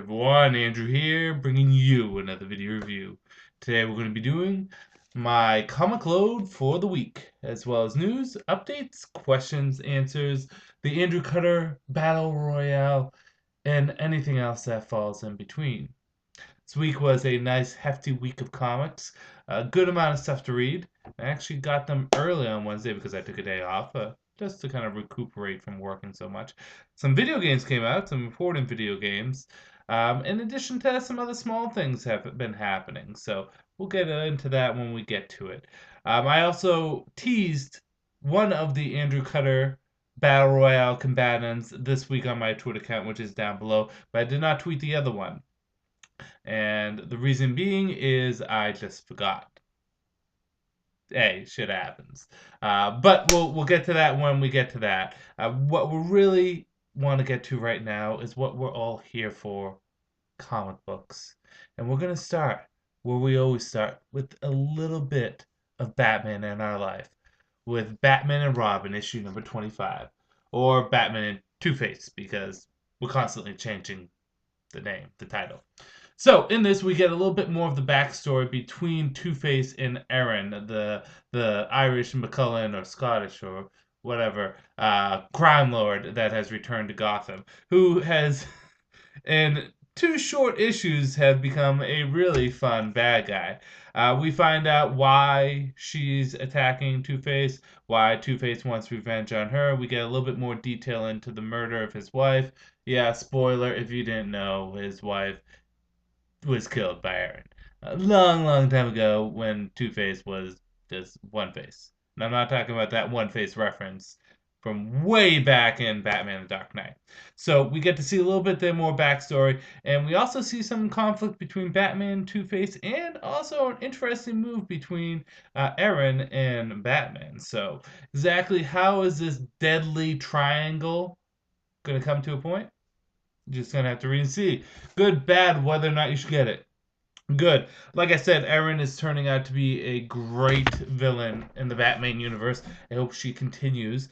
Everyone, Andrew here, bringing you another video review. Today we're going to be doing my comic load for the week, as well as news, updates, questions, answers, the Andrewcutter Battle Royale, and anything else that falls in between. This week was a nice hefty week of comics, a good amount of stuff to read. I actually got them early on Wednesday because I took a day off, just to kind of recuperate from working so much. Some video games came out, some important video games, in addition to some other small things have been happening. So we'll get into that when we get to it. I also teased one of the Andrewcutter Battle Royale combatants this week on my Twitter account, which is down below, but I did not tweet the other one. And the reason being is I just forgot. Hey, shit happens. But we'll get to that when we get to that. What we really want to get to right now is what we're all here for, comic books. And we're going to start where we always start, with a little bit of Batman in our life. With Batman and Robin, issue number 25. Or Batman and Two-Face, because we're constantly changing the name, the title. So in this, we get a little bit more of the backstory between Two-Face and Erin, the Irish McCullen or Scottish or whatever crime lord that has returned to Gotham, who has in two short issues have become a really fun bad guy. We find out why she's attacking Two-Face, why Two-Face wants revenge on her. We get a little bit more detail into the murder of his wife. Yeah, spoiler if you didn't know, his wife was killed by Aaron a long, long time ago when Two-Face was just One Face. And I'm not talking about that One Face reference from way back in Batman The Dark Knight. So we get to see a little bit there more backstory, and we also see some conflict between Batman and Two-Face, and also an interesting move between Aaron and Batman. So exactly how is this deadly triangle going to come to a point? Just gonna have to read and see. Good, bad, whether or not you should get it. Good. Like I said, Erin is turning out to be a great villain in the Batman universe. I hope she continues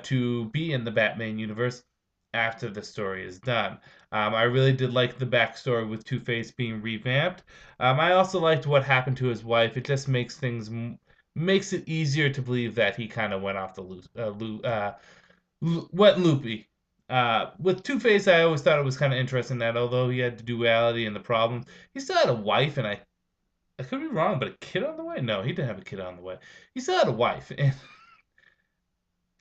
to be in the Batman universe after the story is done. I really did like the backstory with Two-Face being revamped. I also liked what happened to his wife. It just makes things makes it easier to believe that he kind of went off the went loopy. With Two-Face, I always thought it was kind of interesting that although he had the duality and the problems, he still had a wife, and I could be wrong, but a kid on the way? No, he didn't have a kid on the way. He still had a wife, and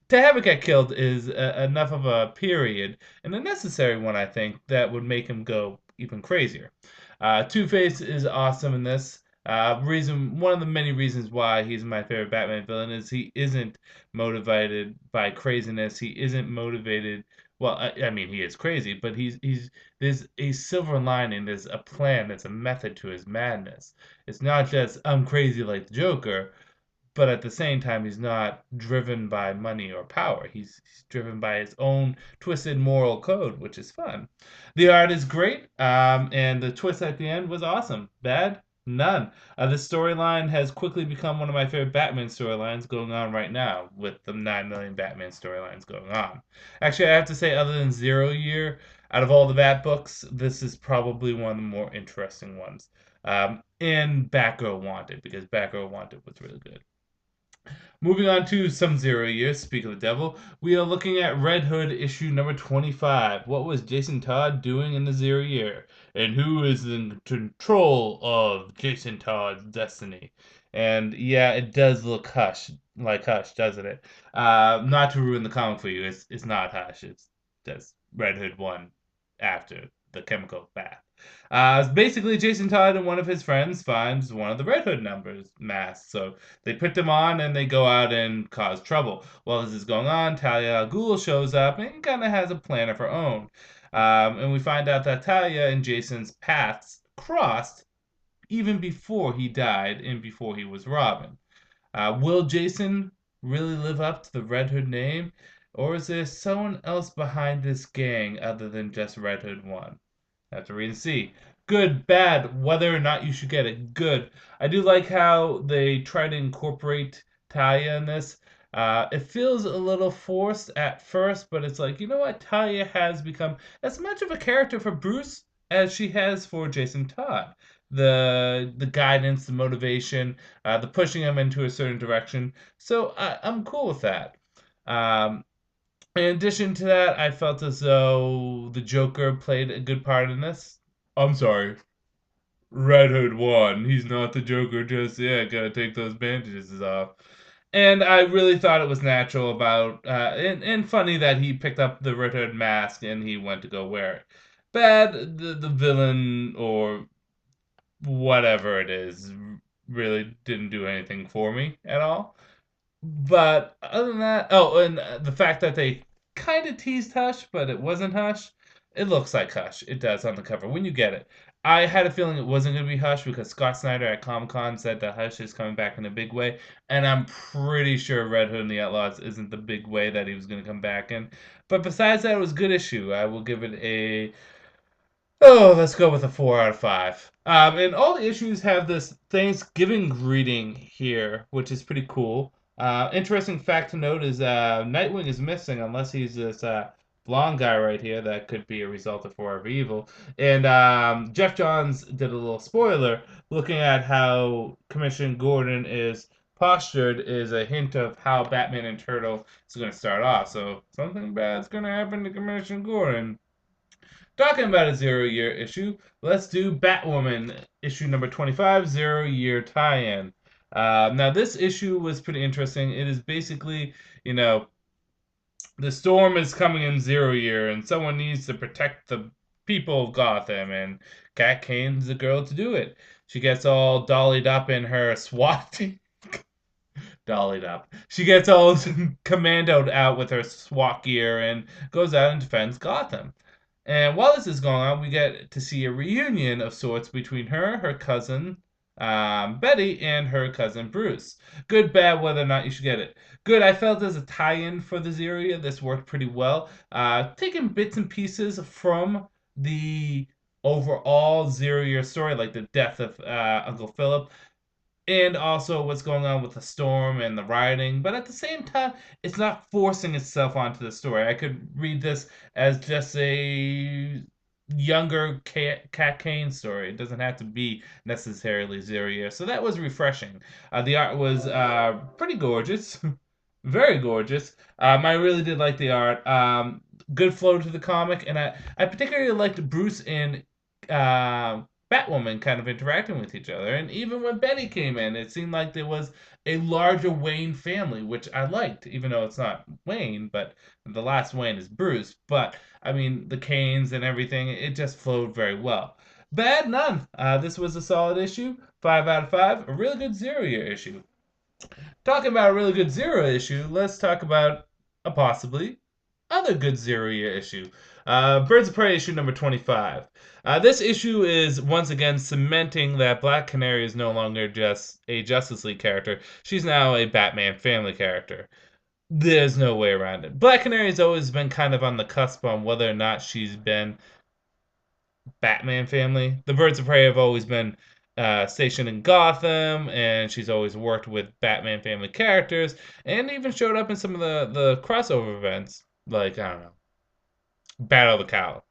to have it get killed is enough of a period, and a necessary one, I think, that would make him go even crazier. Two-Face is awesome in this. One of the many reasons why he's my favorite Batman villain is he isn't motivated by craziness. He isn't motivated. Well, I mean, he is crazy, but he's there's a silver lining. There's a plan. There's a method to his madness. It's not just I'm crazy like the Joker, but at the same time, he's not driven by money or power. He's driven by his own twisted moral code, which is fun. The art is great, and the twist at the end was awesome. Bad? None. The storyline has quickly become one of my favorite Batman storylines going on right now, with the 9 million Batman storylines going on. Actually, I have to say, other than Zero Year, out of all the Bat books, this is probably one of the more interesting ones. And Batgirl Wanted, because Batgirl Wanted was really good. Moving on to some Zero Years, speak of the devil, we are looking at Red Hood issue number 25. What was Jason Todd doing in the Zero Year? And who is in control of Jason Todd's destiny? And yeah, it does look like Hush, doesn't it? Not to ruin the comic for you, it's not Hush, it's just Red Hood 1 after the chemical bath. Basically, Jason Todd and one of his friends finds one of the Red Hood numbers masks, so they put them on and they go out and cause trouble. While this is going on, Talia al Ghul shows up and kind of has a plan of her own. And we find out that Talia and Jason's paths crossed even before he died and before he was Robin. Will Jason really live up to the Red Hood name? Or is there someone else behind this gang other than just Red Hood 1? Have to read and see. Good, bad, whether or not you should get it. Good. I do like how they try to incorporate Talia in this. It feels a little forced at first, but it's like, you know what? Talia has become as much of a character for Bruce as she has for Jason Todd. The guidance, the motivation, the pushing him into a certain direction. So I'm cool with that. Um, in addition to that, I felt as though the Joker played a good part in this. I'm sorry, Red Hood won. He's not the Joker just yet. Gotta take those bandages off. And I really thought it was natural and funny that he picked up the Red Hood mask and he went to go wear it. Bad, the villain or whatever it is really didn't do anything for me at all. But other than that, oh, and the fact that they kind of teased Hush, but it wasn't Hush. It looks like Hush. It does on the cover when you get it. I had a feeling it wasn't going to be Hush because Scott Snyder at Comic Con said that Hush is coming back in a big way, and I'm pretty sure Red Hood and the Outlaws isn't the big way that he was going to come back in. But besides that, it was a good issue. I will give it a let's go with a 4 out of 5. And all the issues have this Thanksgiving greeting here, which is pretty cool. Interesting fact to note is Nightwing is missing unless he's this blonde guy right here that could be a result of Forever Evil. And Jeff Johns did a little spoiler looking at how Commissioner Gordon is postured is a hint of how Batman and Turtle is going to start off. So something bad's going to happen to Commissioner Gordon. Talking about a 0 year issue, let's do Batwoman issue number 25, 0 year tie in. Now, this issue was pretty interesting. It is basically, you know, the storm is coming in 0 year, and someone needs to protect the people of Gotham, and Kat Kane's the girl to do it. She gets all dollied up in her SWAT team. Dollied up. She gets all commandoed out with her SWAT gear and goes out and defends Gotham. And while this is going on, we get to see a reunion of sorts between her cousin Betty, and her cousin Bruce. Good, bad, whether or not you should get it. Good, I felt as a tie-in for the Zeria, this worked pretty well. Taking bits and pieces from the overall Zeria story, like the death of Uncle Philip, and also what's going on with the storm and the rioting, but at the same time, it's not forcing itself onto the story. I could read this as just a younger Cat Kane story. It doesn't have to be necessarily 0 year, so that was refreshing. The art was pretty gorgeous, very gorgeous. I really did like the art. Good flow to the comic, and I particularly liked Bruce and Batwoman kind of interacting with each other. And even when Betty came in, it seemed like there was a larger Wayne family, which I liked, even though it's not Wayne, but the last Wayne is Bruce. But I mean, the Canes and everything, it just flowed very well. Bad, none. This was a solid issue, 5 out of 5, a really good 0 year issue. Talking about a really good 0 issue, let's talk about a possibly other good 0 year issue. Birds of Prey issue number 25. This issue is once again cementing that Black Canary is no longer just a Justice League character. She's now a Batman family character. There's no way around it. Black Canary has always been kind of on the cusp on whether or not she's been Batman family. The Birds of Prey have always been stationed in Gotham, and she's always worked with Batman family characters, and even showed up in some of the crossover events, like, I don't know, Battle of the Cowl.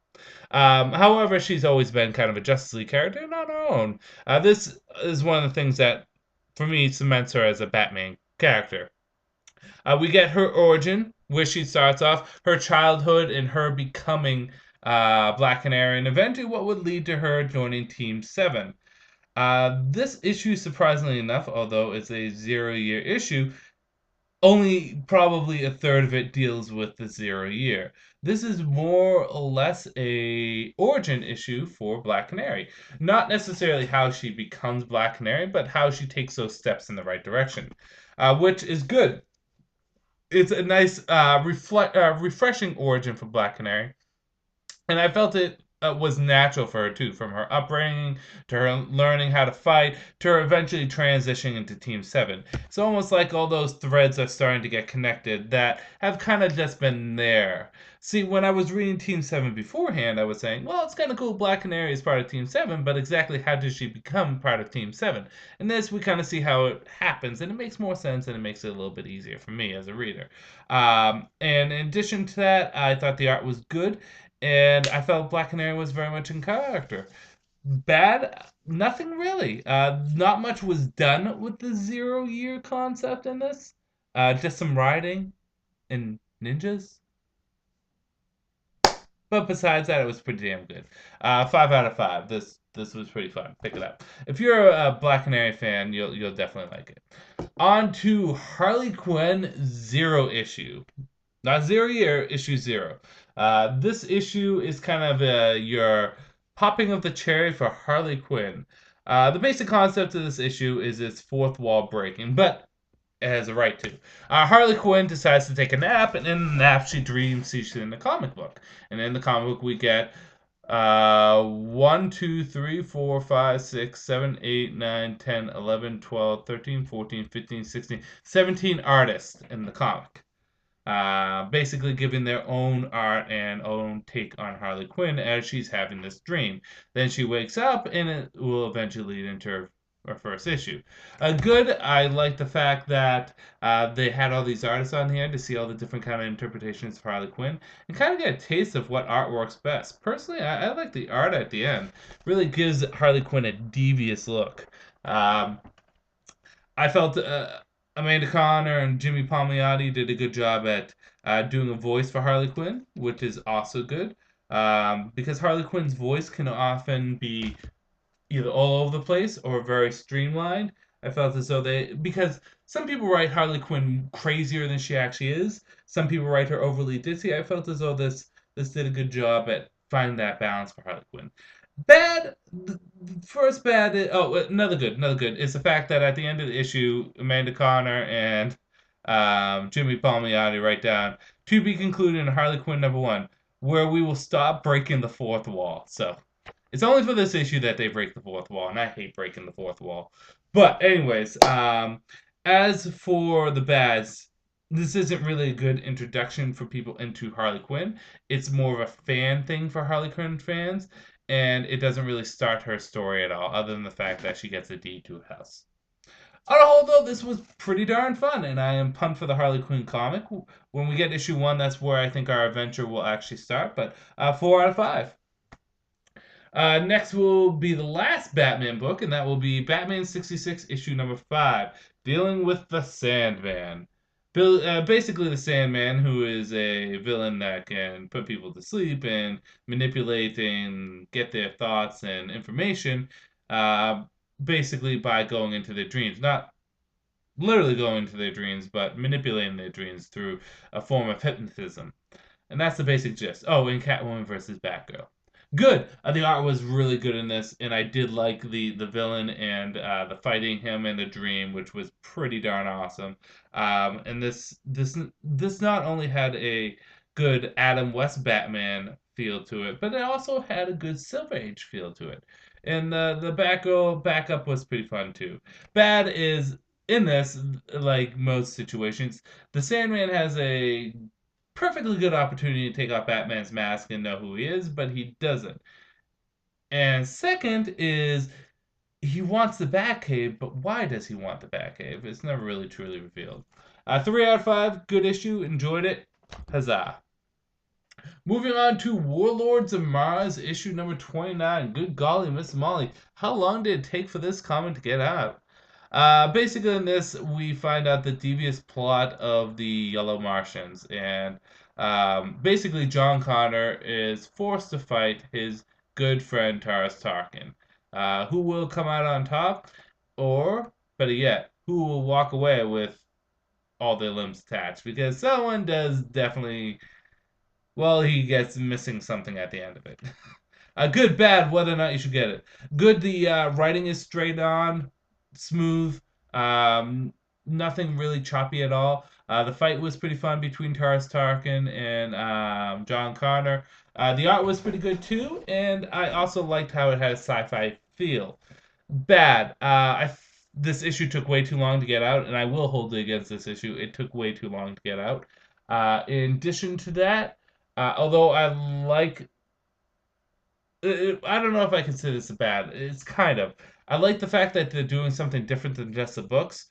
However, she's always been kind of a Justice League character on her own. This is one of the things that, for me, cements her as a Batman character. We get her origin, where she starts off, her childhood, and her becoming Black Canary, and eventually what would lead to her joining Team 7. This issue, surprisingly enough, although it's a 0 year issue, only probably a third of it deals with the 0 year. This is more or less a origin issue for Black Canary. Not necessarily how she becomes Black Canary, but how she takes those steps in the right direction, which is good. It's a nice, refreshing origin for Black Canary, and I felt it was natural for her too, from her upbringing to her learning how to fight to her eventually transitioning into Team 7. It's almost like all those threads are starting to get connected that have kind of just been there. See, when I was reading Team 7 beforehand, I was saying, well, it's kind of cool Black Canary is part of Team 7, but exactly how did she become part of Team 7? And this, we kind of see how it happens, and it makes more sense, and it makes it a little bit easier for me as a reader. And in addition to that, I thought the art was good. and I felt Black Canary was very much in character. Bad, nothing really. Not much was done with the 0 year concept in this. Just some riding and ninjas. But besides that, it was pretty damn good. 5 out of 5. This was pretty fun. Pick it up. If you're a Black Canary fan, you'll definitely like it. On to Harley Quinn Zero issue. Not 0 year, issue 0. This issue is kind of your popping of the cherry for Harley Quinn. The basic concept of this issue is its fourth wall breaking, but it has a right to. Harley Quinn decides to take a nap, and in the nap, she dreams she's in the comic book. And in the comic book, we get 1, 2, 3, 4, 5, 6, 7, 8, 9, 10, 11, 12, 13, 14, 15, 16, 17 artists in the comic. Basically giving their own art and own take on Harley Quinn as she's having this dream. Then she wakes up, and it will eventually lead into her first issue. Good. I like the fact that they had all these artists on here to see all the different kind of interpretations of Harley Quinn and kind of get a taste of what art works best. Personally, I like the art at the end. Really gives Harley Quinn a devious look. I felt Amanda Conner and Jimmy Palmiotti did a good job at doing a voice for Harley Quinn, which is also good. Because Harley Quinn's voice can often be either all over the place or very streamlined. I felt as though because some people write Harley Quinn crazier than she actually is. Some people write her overly ditzy. I felt as though this did a good job at finding that balance for Harley Quinn. Bad, first bad. Another good is the fact that at the end of the issue, Amanda Conner and Jimmy Palmiotti write down to be concluded in Harley Quinn #1, where we will stop breaking the fourth wall. So it's only for this issue that they break the fourth wall, and I hate breaking the fourth wall. But anyways, as for the bads, this isn't really a good introduction for people into Harley Quinn. It's more of a fan thing for Harley Quinn fans, and it doesn't really start her story at all, other than the fact that she gets a deed to a house. On a whole, though, this was pretty darn fun, and I am pumped for the Harley Quinn comic. When we get issue 1, that's where I think our adventure will actually start, but 4 out of 5. Next will be the last Batman book, and that will be Batman 66, issue #5, dealing with the Sandman. Basically, the Sandman, who is a villain that can put people to sleep and manipulate and get their thoughts and information, basically by going into their dreams. Not literally going into their dreams, but manipulating their dreams through a form of hypnotism. And that's the basic gist. Oh, and Catwoman versus Batgirl. Good. The art was really good in this, and I did like the villain and the fighting him in the dream, which was pretty darn awesome. And this not only had a good Adam West Batman feel to it, but it also had a good Silver Age feel to it. And the Batgirl backup was pretty fun too. Bad is in this, like most situations, the Sandman has a perfectly good opportunity to take off Batman's mask and know who he is, but he doesn't. And second is he wants the Batcave, but why does he want the Batcave? It's never really truly revealed. 3 out of 5, good issue, enjoyed it. Huzzah. Moving on to Warlords of Mars, issue #29. Good golly, Miss Molly, how long did it take for this comic to get out? Basically, in this, we find out the devious plot of the Yellow Martians, and basically, John Connor is forced to fight his good friend Taras Tarkin. Who will come out on top, or better yet, who will walk away with all their limbs attached? Because someone does definitely, well, he gets missing something at the end of it. Good, bad, whether or not you should get it. Good, the writing is straight on, smooth, nothing really choppy at all. The fight was pretty fun between Taras Tarkin and John Connor. The art was pretty good too, and I also liked how it had a sci-fi feel. Bad. This issue took way too long to get out, and I will hold it against this issue. It took way too long to get out. In addition to that, although I like I don't know if I consider this bad. It's kind of. I like the fact that they're doing something different than just the books,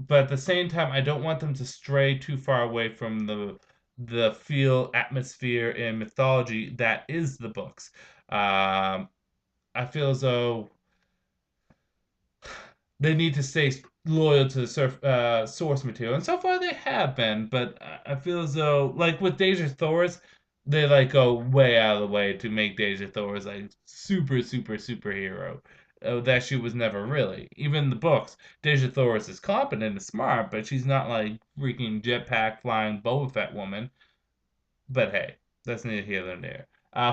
but at the same time, I don't want them to stray too far away from the feel, atmosphere, and mythology that is the books. Um, I feel as though they need to stay loyal to the source material, and so far they have been. But I feel as though, like with Deja Thors, they like go way out of the way to make Deja Thors like superhero. That she was never really. Even the books, Deja Thors is competent and smart, but she's not like freaking jetpack flying Boba Fett woman. But hey, that's neither here nor there.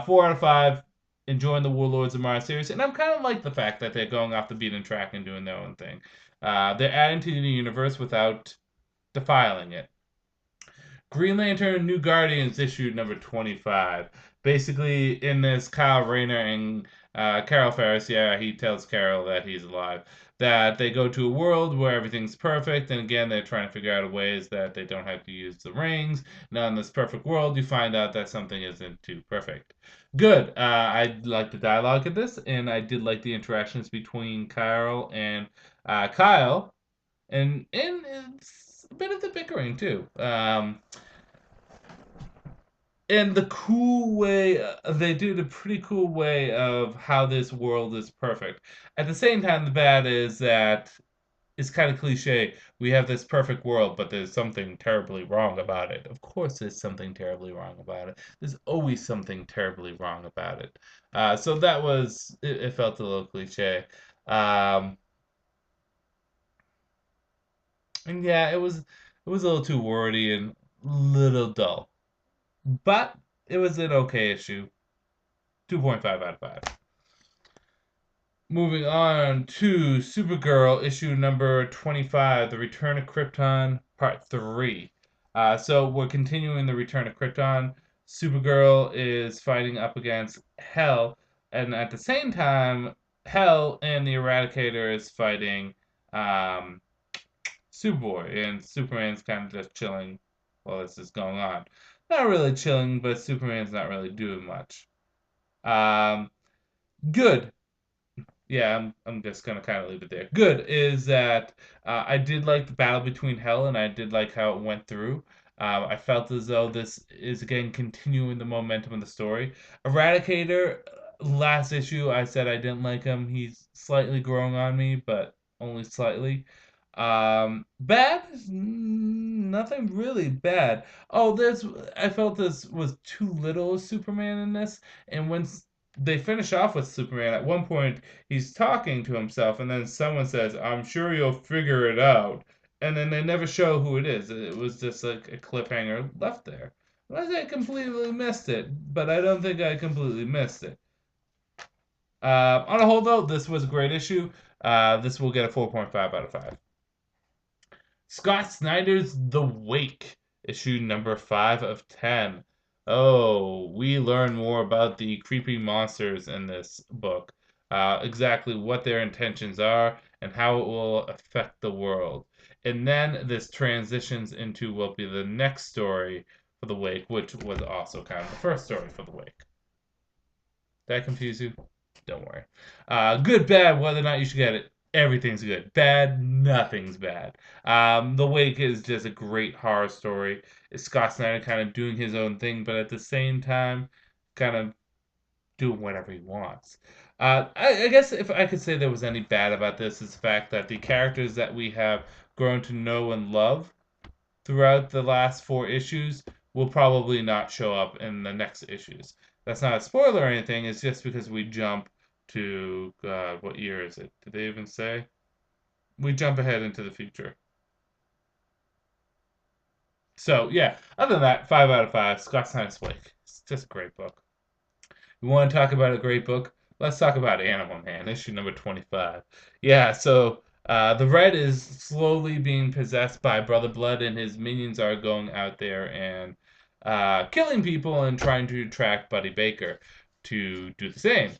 4 out of 5. Enjoying the Warlords of Mars series, and I'm kind of like the fact that they're going off the beaten track and doing their own thing. They're adding to the universe without defiling it. Green Lantern New Guardians issue number 25. Basically, in this, Kyle Rayner and Carol Ferris, yeah, he tells Carol that he's alive, that they go to a world where everything's perfect, and again, they're trying to figure out ways that they don't have to use the rings. Now, in this perfect world, you find out that something isn't too perfect. Good. I like the dialogue of this, and I did like the interactions between Carol and Kyle, and it's a bit of the bickering too. And the cool way they did a pretty cool way of how this world is perfect. At the same time, the bad is that it's kind of cliche. We have this perfect world, but there's something terribly wrong about it. Of course, there's something terribly wrong about it. There's always something terribly wrong about it. So that was it felt a little cliche. Um, and yeah, it was a little too wordy and little dull. But it was an okay issue. 2.5 out of 5. Moving on to Supergirl issue number 25, The Return of Krypton, part 3. So we're continuing the Return of Krypton. Supergirl is fighting up against Hell, and at the same time, Hell and the Eradicator is fighting um, Superboy, and Superman's kind of just chilling while this is going on. Not really chilling, but Superman's not really doing much. Um, Good. Yeah, I'm just gonna kind of leave it there. Good is that I did like the battle between Hell, and I did like how it went through. I felt as though this is again continuing the momentum of the story. Eradicator, last issue I said I didn't like him. He's slightly growing on me, but only slightly. Bad, nothing really bad. Oh, there's I felt this was too little Superman in this, and when they finish off with Superman, at one point he's talking to himself, and then someone says, "I'm sure you'll figure it out," and then they never show who it is. It was just like a cliffhanger left there. Unless I completely missed it, but I don't think I completely missed it. On a whole, though, this was a great issue. This will get a 4.5 out of 5. Scott Snyder's The Wake, issue number 5 of 10. Oh, we learn more about the creepy monsters in this book, exactly what their intentions are, and how it will affect the world. And then this transitions into what will be the next story for The Wake, which was also kind of the first story for The Wake. Did I confuse you? Don't worry. Good, bad, whether or not you should get it. Everything's good. Bad, nothing's bad. The Wake is just a great horror story. It's Scott Snyder kind of doing his own thing, but at the same time, kind of doing whatever he wants. I guess if I could say there was any bad about this, is the fact that the characters that we have grown to know and love throughout the last 4 issues will probably not show up in the next issues. That's not a spoiler or anything. It's just because we jump to God, what year is it? Did they even say? We jump ahead into the future. So yeah, other than that, 5 out of 5. Scott Snyder's Wake. It's just a great book. You want to talk about a great book? Let's talk about Animal Man, issue number 25. Yeah, so the Red is slowly being possessed by Brother Blood, and his minions are going out there and killing people and trying to track Buddy Baker to do the same,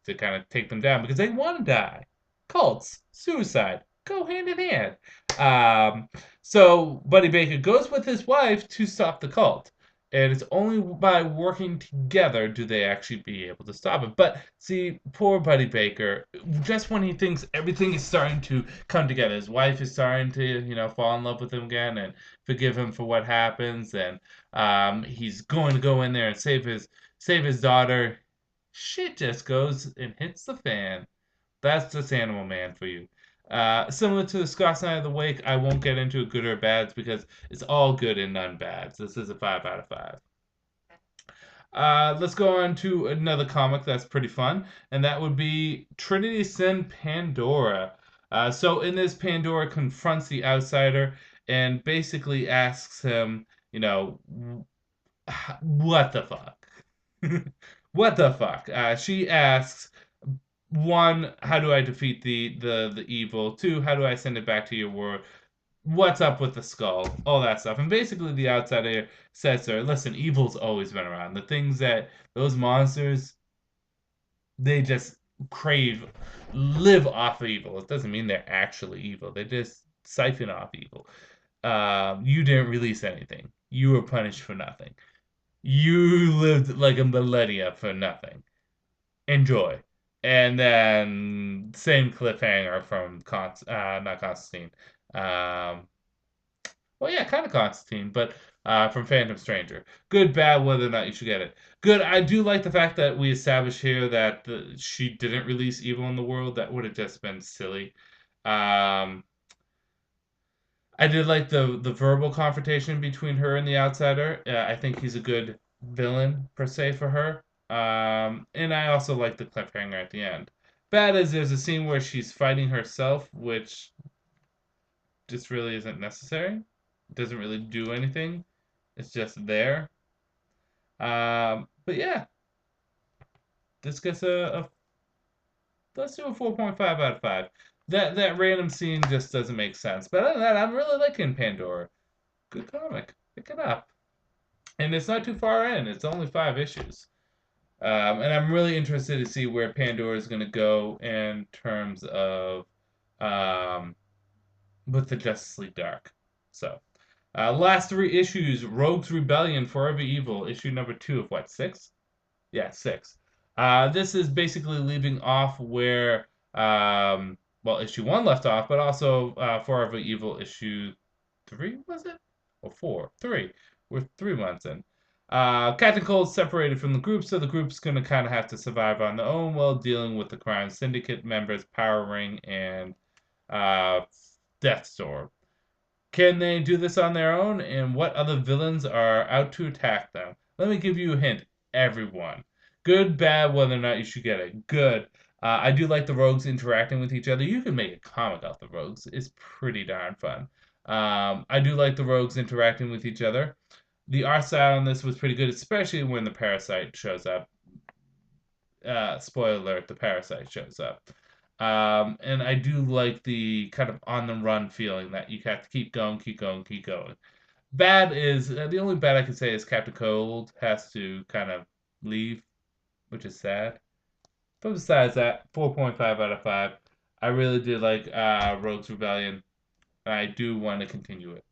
to kind of take them down because they want to die. Cults, suicide, go hand in hand. Um, so Buddy Baker goes with his wife to stop the cult. And it's only by working together do they actually be able to stop it. But see, poor Buddy Baker, just when he thinks everything is starting to come together, his wife is starting to, fall in love with him again and forgive him for what happens, and he's going to go in there and save his daughter. Shit just goes and hits the fan. That's just Animal Man for you. Similar to the Scott Snyder of the Wake, I won't get into good or bads because it's all good and none bad. So this is a 5 out of 5. Let's go on to another comic that's pretty fun, and that would be Trinity Sin Pandora. So in this, Pandora confronts the outsider and basically asks him, what the fuck? What the fuck? She asks, one, how do I defeat the evil? Two, how do I send it back to your world? What's up with the skull? All that stuff. And basically the outsider says to her, listen, evil's always been around. The things that those monsters, they just crave, live off of evil. It doesn't mean they're actually evil. They just siphon off evil. You didn't release anything. You were punished for nothing. You lived like a millennia for nothing. Enjoy. And then same cliffhanger from not Constantine. Um, well, yeah, kind of Constantine, but from Phantom Stranger. Good, bad, whether or not you should get it. Good. I do like the fact that we established here that she didn't release evil in the world. That would have just been silly. Um, I did like the verbal confrontation between her and the outsider. I think he's a good villain per se for her. And I also like the cliffhanger at the end. Bad is there's a scene where she's fighting herself, which just really isn't necessary. It doesn't really do anything. It's just there. But yeah, this gets a let's do a 4.5 out of 5. That random scene just doesn't make sense. But other than that, I'm really liking Pandora. Good comic. Pick it up. And it's not too far in. It's only 5 issues. And I'm really interested to see where Pandora is going to go in terms of um, with the Justice League Dark. So, last 3 issues: Rogue's Rebellion, Forever Evil, issue number 2 of what, 6? Yeah, 6. This is basically leaving off where issue 1 left off, but also Forever Evil issue 3, was it? Or 4? 3. We're 3 months in. Captain Cold's separated from the group, so the group's going to kind of have to survive on their own while dealing with the crime syndicate members, Power Ring, and uh, Deathstorm. Can they do this on their own? And what other villains are out to attack them? Let me give you a hint. Everyone. Good, bad, whether or not you should get it. Good. I do like the rogues interacting with each other. You can make a comic out the rogues. It's pretty darn fun. I do like the rogues interacting with each other. The art style on this was pretty good, especially when the parasite shows up. Spoiler alert, the parasite shows up. And I do like the kind of on the run feeling that you have to keep going, keep going, keep going. Bad is the only bad I can say is Captain Cold has to kind of leave, which is sad. But besides that, 4.5 out of 5. I really did like Rogue's Rebellion. I do want to continue it.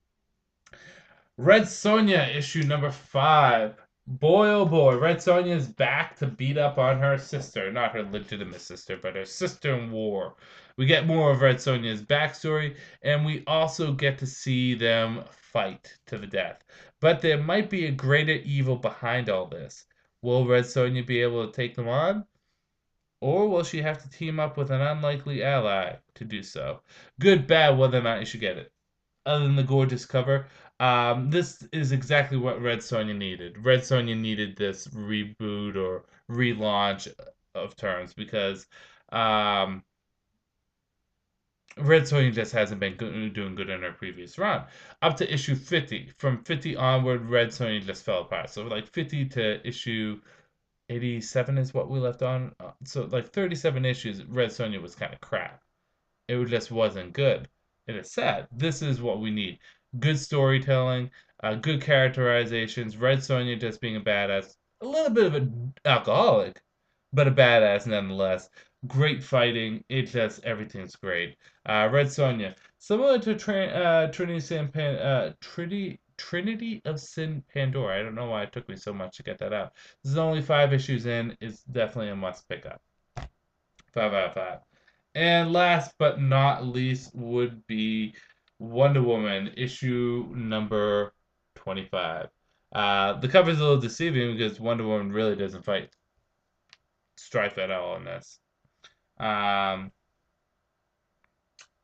Red Sonja, issue number 5. Boy, oh boy, Red Sonja is back to beat up on her sister. Not her legitimate sister, but her sister in war. We get more of Red Sonja's backstory, and we also get to see them fight to the death. But there might be a greater evil behind all this. Will Red Sonja be able to take them on? Or will she have to team up with an unlikely ally to do so? Good, bad, whether or not you should get it. Other than the gorgeous cover, this is exactly what Red Sonja needed. Red Sonja needed this reboot or relaunch of terms because um, Red Sonja just hasn't been doing good in her previous run. Up to issue 50. From 50 onward, Red Sonja just fell apart. So like 50 to issue 87 is what we left on. So like 37 issues, Red Sonja was kind of crap. It just wasn't good. It is sad. This is what we need. Good storytelling, good characterizations, Red Sonja just being a badass. A little bit of an alcoholic, but a badass nonetheless. Great fighting. Everything's great. Red Sonja. Similar to Trinity Trinity of Sin Pandora. I don't know why it took me so much to get that out. This is only 5 issues in. It's definitely a must pick up. 5 out of 5. And last but not least would be Wonder Woman issue number 25. The cover is a little deceiving because Wonder Woman really doesn't fight Strife at all in this. Um,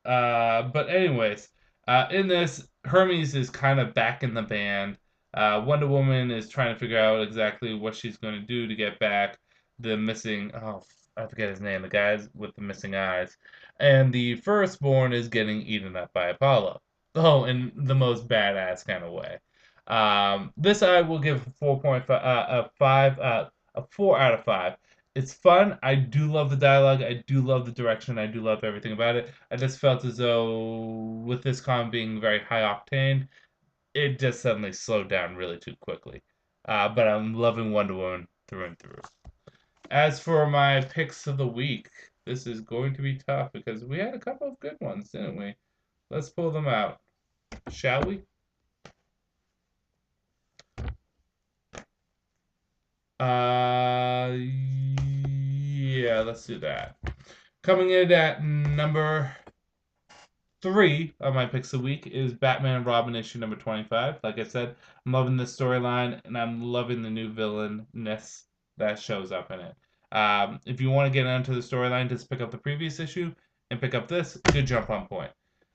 but anyways, in this, Hermes is kind of back in the band. Wonder Woman is trying to figure out exactly what she's going to do to get back the missing. Oh, I forget his name. The guys with the missing eyes, and the firstborn is getting eaten up by Apollo. Oh, in the most badass kind of way. This I will give 4.5, a 4 out of 5. It's fun. I do love the dialogue. I do love the direction. I do love everything about it. I just felt as though with this con being very high octane, it just suddenly slowed down really too quickly. But I'm loving Wonder Woman through and through. As for my picks of the week, this is going to be tough because we had a couple of good ones, didn't we? Let's pull them out, shall we? Yeah, let's do that. Coming in at number 3 of my picks of the week is Batman and Robin issue number 25. Like I said, I'm loving this storyline and I'm loving the new villain-ness that shows up in it. If you want to get into the storyline, just pick up the previous issue and pick up this. Good jump on point.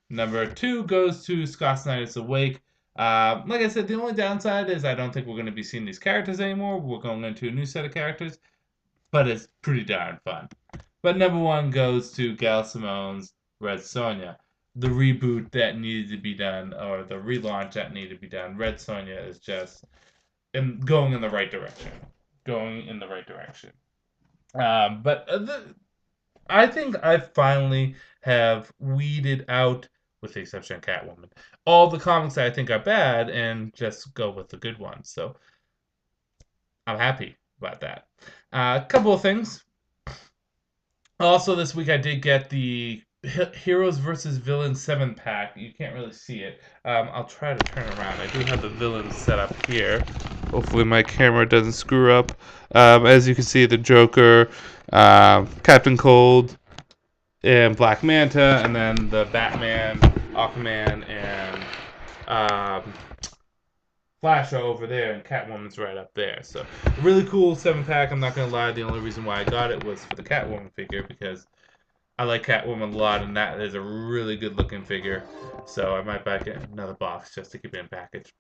Number 2 goes to Scott Snyder's Awake. Like I said, the only downside is I don't think we're going to be seeing these characters anymore. We're going into a new set of characters, but it's pretty darn fun. But number 1 goes to Gail Simone's Red Sonja. The reboot that needed to be done, or the relaunch that needed to be done. Red Sonja is just going in the right direction. Going in the right direction. I think I finally have weeded out, with the exception of Catwoman, all the comics that I think are bad and just go with the good ones. So I'm happy about that. A couple of things. Also, this week I did get the Heroes versus Villains 7-pack. You can't really see it. I'll try to turn around. I do have the villains set up here. Hopefully my camera doesn't screw up. As you can see, the Joker, Captain Cold, and Black Manta, and then the Batman, Aquaman, and Flash are over there, and Catwoman's right up there. So, really cool 7-pack. I'm not going to lie, the only reason why I got it was for the Catwoman figure, because I like Catwoman a lot, and that is a really good-looking figure. So, I might back in another box just to keep it in package.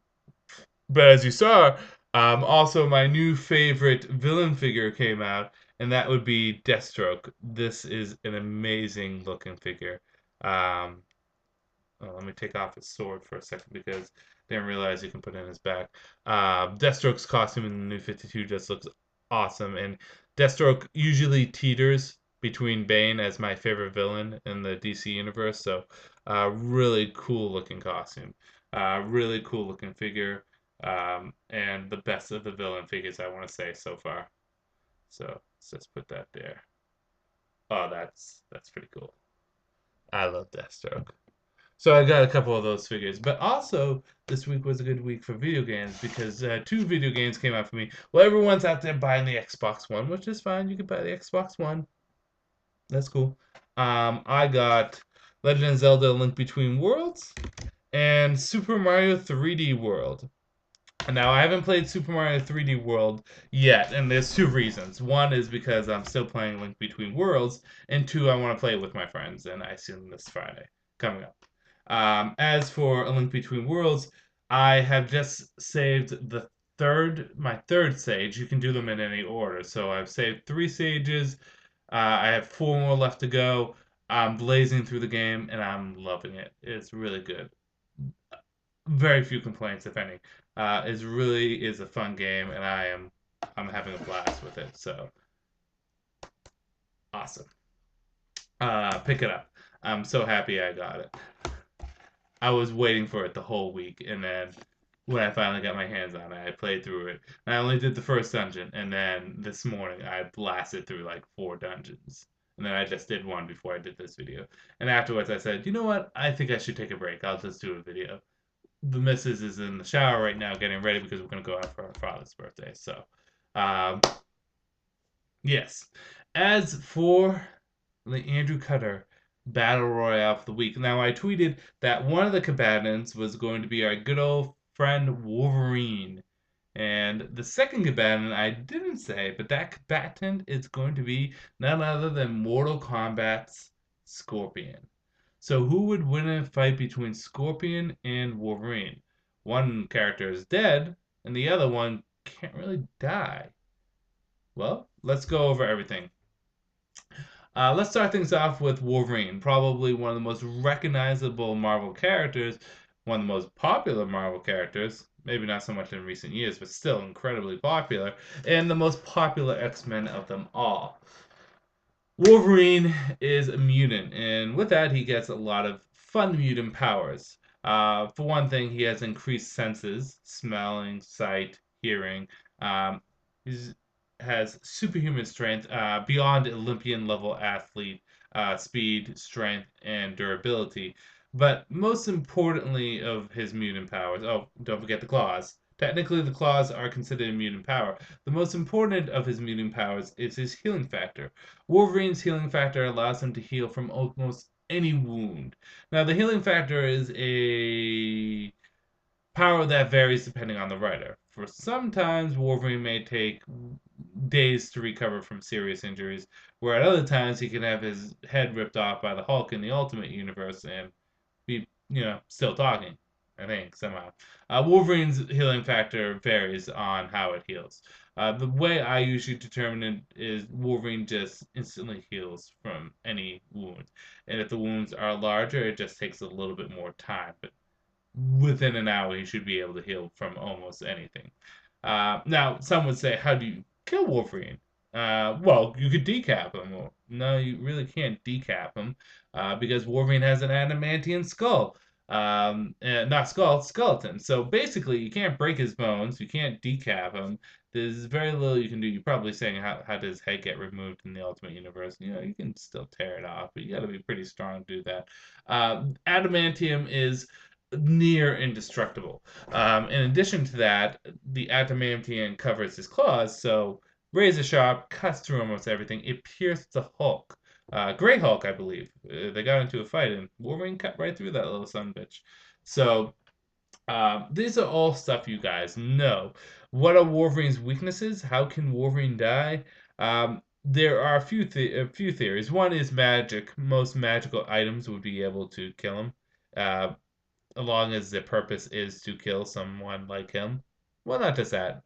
But as you saw, also my new favorite villain figure came out, and that would be Deathstroke. This is an amazing-looking figure. Let me take off his sword for a second because I didn't realize you can put it in his back. Deathstroke's costume in the New 52 just looks awesome. And Deathstroke usually teeters between Bane as my favorite villain in the DC universe. So, really cool looking costume. Really cool looking figure. And the best of the villain figures, I want to say, so far. So, let's just put that there. Oh, that's pretty cool. I love Deathstroke. So I got a couple of those figures. But also, this week was a good week for video games because 2 video games came out for me. Well, everyone's out there buying the Xbox One, which is fine. You can buy the Xbox One. That's cool. I got Legend of Zelda Link Between Worlds and Super Mario 3D World. Now, I haven't played Super Mario 3D World yet, and there's 2 reasons. One is because I'm still playing Link Between Worlds, and 2, I want to play it with my friends, and I see them this Friday coming up. As for A Link Between Worlds, I have just saved my third stage. You can do them in any order. So I've saved 3 stages. I have 4 more left to go. I'm blazing through the game, and I'm loving it. It's really good. Very few complaints, if any. It really is a fun game, and I'm having a blast with it. So awesome. Pick it up. I'm so happy I got it. I was waiting for it the whole week, and then when I finally got my hands on it, I played through it. And I only did the first dungeon, and then this morning I blasted through like 4 dungeons. And then I just did 1 before I did this video. And afterwards I said, you know what? I think I should take a break. I'll just do a video. the missus is in the shower right now getting ready because we're going to go out for her father's birthday. So, um, yes. As for the Andrewcutter Battle Royale of the week, now I tweeted that one of the combatants was going to be our good old friend Wolverine. And the second combatant I didn't say, but that combatant is going to be none other than Mortal Kombat's Scorpion. So who would win a fight between Scorpion and Wolverine? One character is dead, and the other one can't really die. Well, let's go over everything. Let's start things off with Wolverine, probably one of the most recognizable Marvel characters, one of the most popular Marvel characters, maybe not so much in recent years, but still incredibly popular, and the most popular X-Men of them all. Wolverine is a mutant, and with that, he gets a lot of fun mutant powers. For one thing, he has increased senses, smelling, sight, hearing. He has superhuman strength, beyond Olympian level athlete, speed, strength, and durability. But most importantly of his mutant powers, oh, don't forget the claws. Technically, the claws are considered a mutant power. The most important of his mutant powers is his healing factor. Wolverine's healing factor allows him to heal from almost any wound. Now, the healing factor is a power that varies depending on the writer. For sometimes, Wolverine may take days to recover from serious injuries, where at other times he can have his head ripped off by the Hulk in the Ultimate Universe and be, still talking. I think somehow. Wolverine's healing factor varies on how it heals. The way I usually determine it is Wolverine just instantly heals from any wound, and if the wounds are larger, it just takes a little bit more time. But within an hour, he should be able to heal from almost anything. Now, some would say, how do you kill Wolverine? Well, you could decap him. Well, no, you really can't decap him because Wolverine has an adamantium skull. Not skull, skeleton. So basically, you can't break his bones. You can't decap him. There's very little you can do. You're probably saying, how does his head get removed in the Ultimate Universe? You can still tear it off, but you got to be pretty strong to do that. Adamantium is near indestructible. In addition to that, the adamantium covers his claws, so razor sharp, cuts through almost everything. It pierced the Hulk. Grey Hulk, I believe. They got into a fight, and Wolverine cut right through that little son bitch. So, these are all stuff you guys know. What are Wolverine's weaknesses? How can Wolverine die? There are a few theories. One is magic. Most magical items would be able to kill him. Uh, as long as the purpose is to kill someone like him. Well, not just that.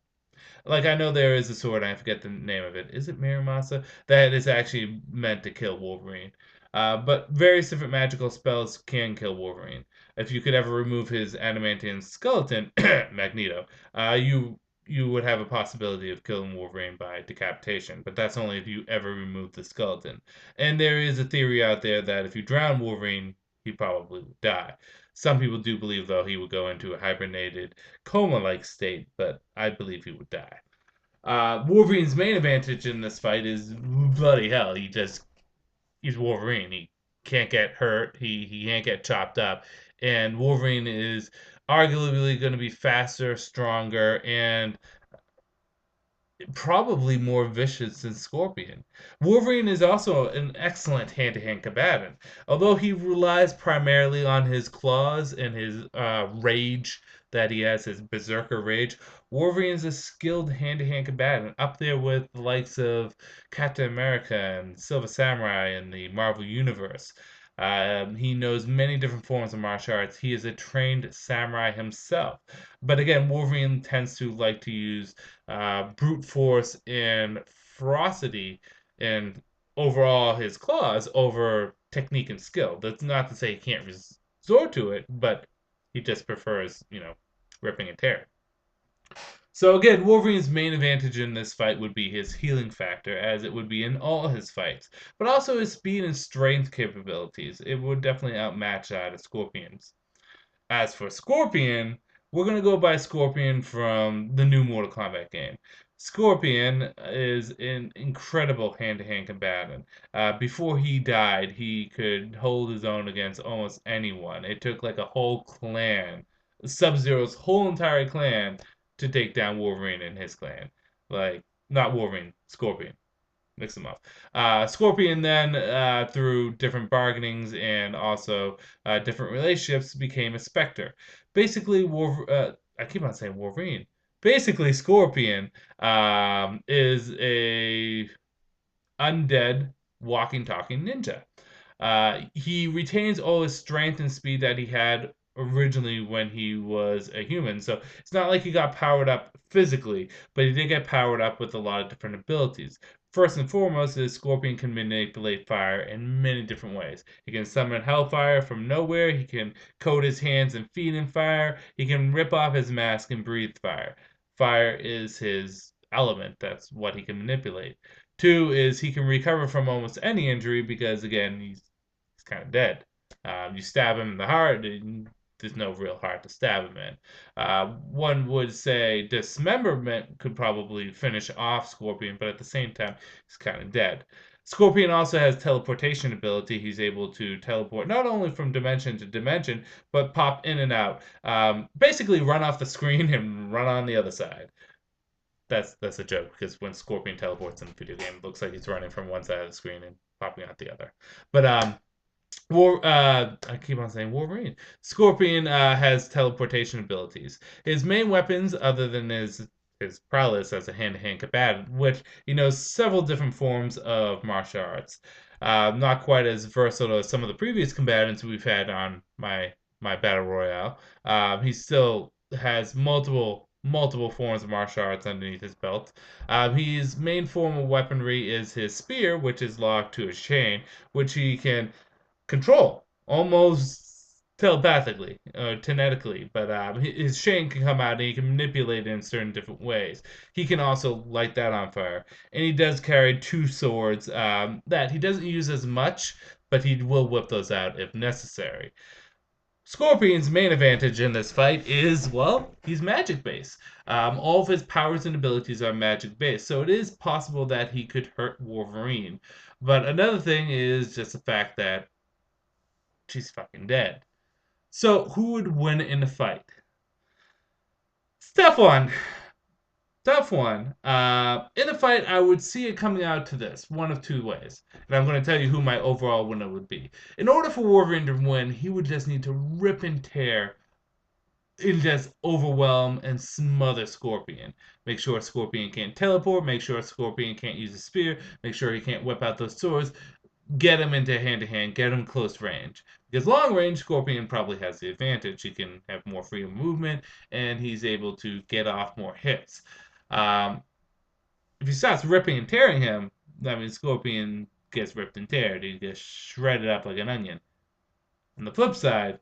Like I know there is a sword, I forget the name of it. Is it Miramasa? That is actually meant to kill Wolverine. But various different magical spells can kill Wolverine. If you could ever remove his adamantium skeleton, Magneto, you would have a possibility of killing Wolverine by decapitation. But that's only if you ever remove the skeleton. And there is a theory out there that if you drown Wolverine, he probably would die. Some people do believe, though, he would go into a hibernated coma-like state, but I believe he would die. Wolverine's main advantage in this fight is bloody hell. He's Wolverine. He can't get hurt. He can't get chopped up, and Wolverine is arguably going to be faster, stronger, and probably more vicious than Scorpion. Wolverine is also an excellent hand-to-hand combatant. Although he relies primarily on his claws and his rage that he has, his berserker rage, Wolverine is a skilled hand-to-hand combatant, up there with the likes of Captain America and Silver Samurai in the Marvel Universe. He knows many different forms of martial arts. He is a trained samurai himself. But again, Wolverine tends to like to use brute force and ferocity and overall his claws over technique and skill. That's not to say he can't resort to it, but he just prefers, ripping and tearing. So again, Wolverine's main advantage in this fight would be his healing factor, as it would be in all his fights, but also his speed and strength capabilities. It would definitely outmatch that of Scorpion's. As for Scorpion, we're going to go by Scorpion from the new Mortal Kombat game. Scorpion is an incredible hand-to-hand combatant. Before he died, he could hold his own against almost anyone. It took like a whole clan Sub-Zero's whole entire clan to take down Wolverine and his clan. Like, not Wolverine, Scorpion. Mix them up. Scorpion then, through different bargainings and also different relationships, became a Spectre. Basically, I keep on saying Wolverine. Basically, Scorpion is a undead walking, talking ninja. He retains all his strength and speed that he had originally when he was a human. So it's not like he got powered up physically, but he did get powered up with a lot of different abilities. First and foremost is Scorpion can manipulate fire in many different ways. He can summon hellfire from nowhere, he can coat his hands and feet in fire, he can rip off his mask and breathe fire. Fire is his element, that's what he can manipulate. Two is he can recover from almost any injury because, again, he's kind of dead. You stab him in the heart, and there's no real heart to stab him in. One would say dismemberment could probably finish off Scorpion, but at the same time, he's kind of dead. Scorpion also has teleportation ability. He's able to teleport not only from dimension to dimension, but pop in and out. Basically, run off the screen and run on the other side. That's a joke because when Scorpion teleports in the video game, it looks like he's running from one side of the screen and popping out the other. But I keep on saying Wolverine. Scorpion has teleportation abilities. His main weapons, other than his prowess as a hand-to-hand combatant, which he knows several different forms of martial arts. Not quite as versatile as some of the previous combatants we've had on my battle royale. He still has multiple forms of martial arts underneath his belt. His main form of weaponry is his spear, which is locked to a chain, which he can control almost telepathically, kinetically. But his chain can come out and he can manipulate it in certain different ways. He can also light that on fire, and he does carry two swords that he doesn't use as much, but he will whip those out if necessary. Scorpion's main advantage in this fight is, well, he's magic based. All of his powers and abilities are magic based, so it is possible that he could hurt Wolverine. But another thing is just the fact that she's fucking dead. So who would win in the fight? Step one. Tough one. In a fight, I would see it coming out to this one of two ways. And I'm going to tell you who my overall winner would be. In order for Wolverine to win, he would just need to rip and tear and just overwhelm and smother Scorpion. Make sure Scorpion can't teleport. Make sure Scorpion can't use a spear. Make sure he can't whip out those swords. Get him into hand to hand. Get him close range. Because long range, Scorpion probably has the advantage. He can have more freedom of movement, and he's able to get off more hits. Um, if he starts ripping and tearing him, I mean, Scorpion gets ripped and teared. He gets shredded up like an onion. On the flip side,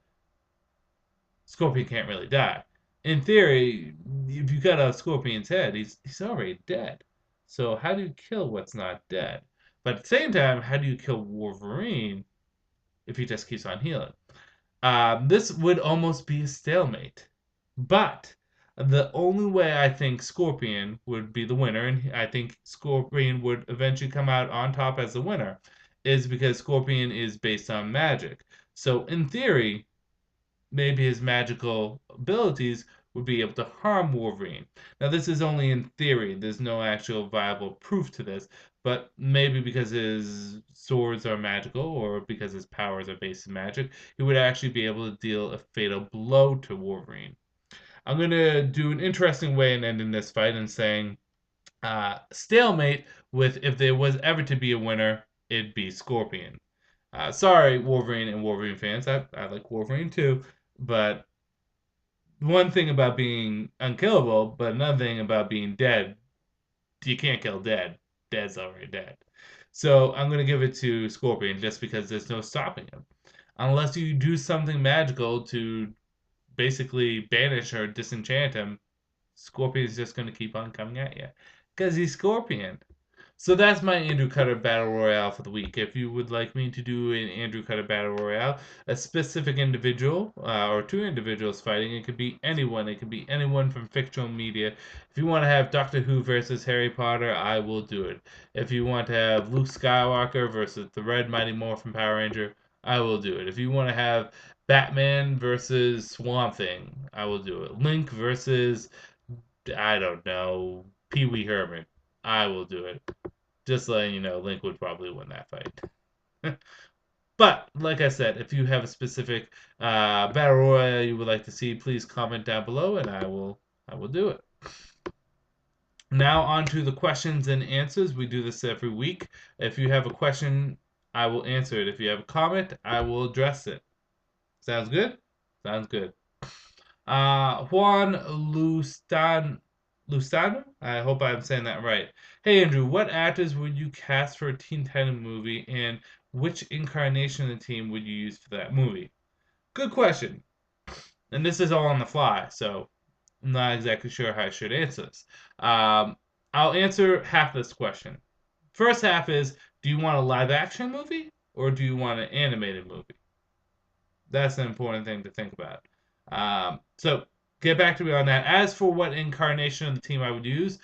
Scorpion can't really die. In theory, if you cut off Scorpion's head, he's already dead. So how do you kill what's not dead? But at the same time, how do you kill Wolverine if he just keeps on healing? This would almost be a stalemate. But the only way I think Scorpion would be the winner, and I think Scorpion would eventually come out on top as the winner, is because Scorpion is based on magic. So in theory, maybe his magical abilities would be able to harm Wolverine. Now, this is only in theory. There's no actual viable proof to this, but maybe because his swords are magical or because his powers are based in magic, he would actually be able to deal a fatal blow to Wolverine. I'm going to do an interesting way in ending this fight and saying stalemate with if there was ever to be a winner, it'd be Scorpion. Sorry, Wolverine and Wolverine fans. I like Wolverine too. But one thing about being unkillable, but another thing about being dead, you can't kill dead. Dead's already dead. So I'm going to give it to Scorpion just because there's no stopping him. Unless you do something magical to basically banish or disenchant him, Scorpion's just going to keep on coming at you. Because he's Scorpion. So that's my Andrewcutter Battle Royale for the week. If you would like me to do an Andrewcutter Battle Royale, a specific individual or two individuals fighting, it could be anyone. It could be anyone from fictional media. If you want to have Doctor Who versus Harry Potter, I will do it. If you want to have Luke Skywalker versus the Red Mighty Morphin Power Ranger, I will do it. If you want to have Batman versus Swamp Thing, I will do it. Link versus, I don't know, Pee Wee Herman, I will do it. Just letting you know, Link would probably win that fight. But like I said, if you have a specific battle royale you would like to see, please comment down below, and I will do it. Now on to the questions and answers. We do this every week. If you have a question, I will answer it. If you have a comment, I will address it. Sounds good? Sounds good. Juan Lustano? I hope I'm saying that right. Hey Andrew, what actors would you cast for a Teen Titan movie, and which incarnation of the team would you use for that movie? Good question. And this is all on the fly, so I'm not exactly sure how I should answer this. Um, I'll answer half this question. First half is, do you want a live action movie or do you want an animated movie? That's an important thing to think about. So get back to me on that. As for what incarnation of the team I would use.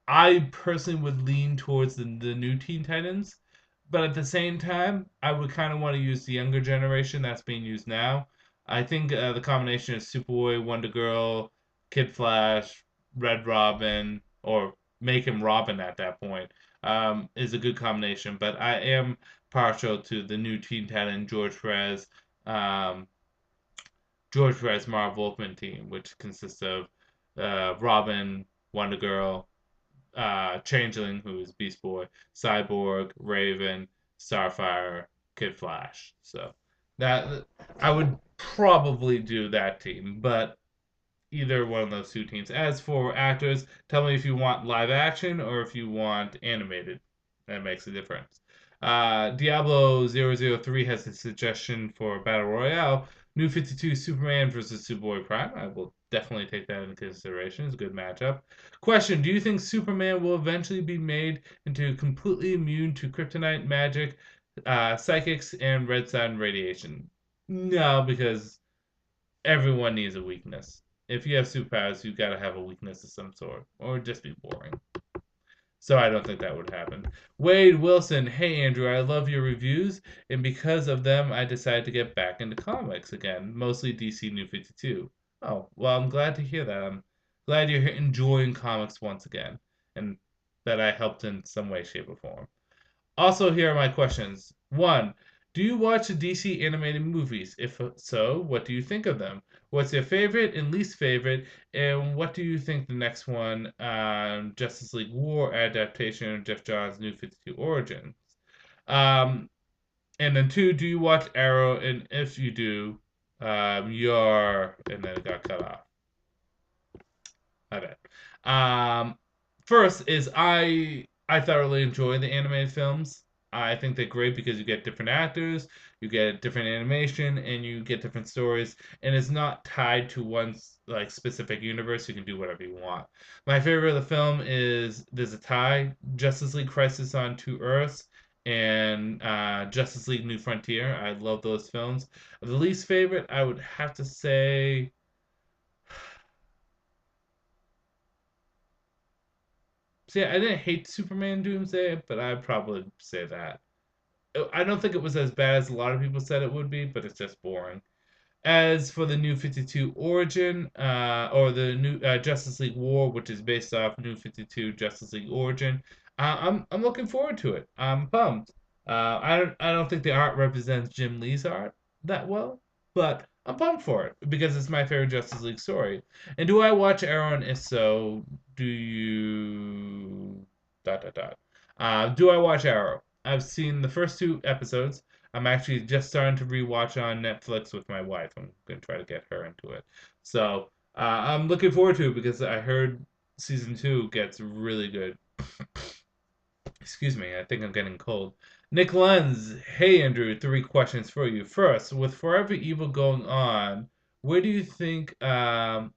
I personally would lean towards the new Teen Titans, but at the same time, I would kind of want to use the younger generation that's being used now. I think the combination of Superboy, Wonder Girl, Kid Flash, Red Robin, or make him Robin at that point, is a good combination. But I am partial to the new Teen Titan um, George Perez Marv Wolfman team, which consists of Robin, Wonder Girl, Changeling, who is Beast Boy, Cyborg, Raven, Starfire, Kid Flash. So that I would probably do that team, but either one of those two teams. As for actors, tell me if you want live action or if you want animated. That makes a difference. Diablo 003 has a suggestion for Battle Royale. New 52 Superman versus Superboy Prime. I will definitely take that into consideration. It's a good matchup. Question: do you think Superman will eventually be made into completely immune to kryptonite, magic, psychics, and red sun radiation? No, because everyone needs a weakness. If you have superpowers, you gotta have a weakness of some sort, or just be boring. So I don't think that would happen. Wade Wilson, hey Andrew, I love your reviews, and because of them, I decided to get back into comics again, mostly DC New 52. Oh, well, I'm glad to hear that. I'm glad you're enjoying comics once again, and that I helped in some way, shape, or form. Also, here are my questions. One, do you watch the DC animated movies? If so, what do you think of them? What's your favorite and least favorite? And what do you think the next one, Justice League War adaptation of Jeff Johns' New 52 Origins? Um, and then two, do you watch Arrow? And if you do, your and then it got cut off. My bad. First is I thoroughly enjoy the animated films. I think they're great because you get different actors, you get different animation, and you get different stories, and it's not tied to one like specific universe. You can do whatever you want. My favorite of the film is there's a tie: Justice League Crisis on Two Earths and Justice League New Frontier. I love those films. The least favorite, I would have to say. See, I didn't hate Superman Doomsday, but I'd probably say that. I don't think it was as bad as a lot of people said it would be, but it's just boring. As for the New 52 Origin, or the new Justice League War, which is based off New 52 Justice League Origin, I'm looking forward to it. I'm pumped. I don't think the art represents Jim Lee's art that well, but I'm pumped for it because it's my favorite Justice League story. And do I watch Arrow? And if so, do you dot dot dot? Do I watch Arrow? I've seen the first two episodes. I'm actually just starting to rewatch on Netflix with my wife. I'm gonna try to get her into it. So I'm looking forward to it because I heard season two gets really good. Excuse me, I think I'm getting cold. Nick Lenz, hey Andrew, three questions for you. First, with Forever Evil going on, where do you think that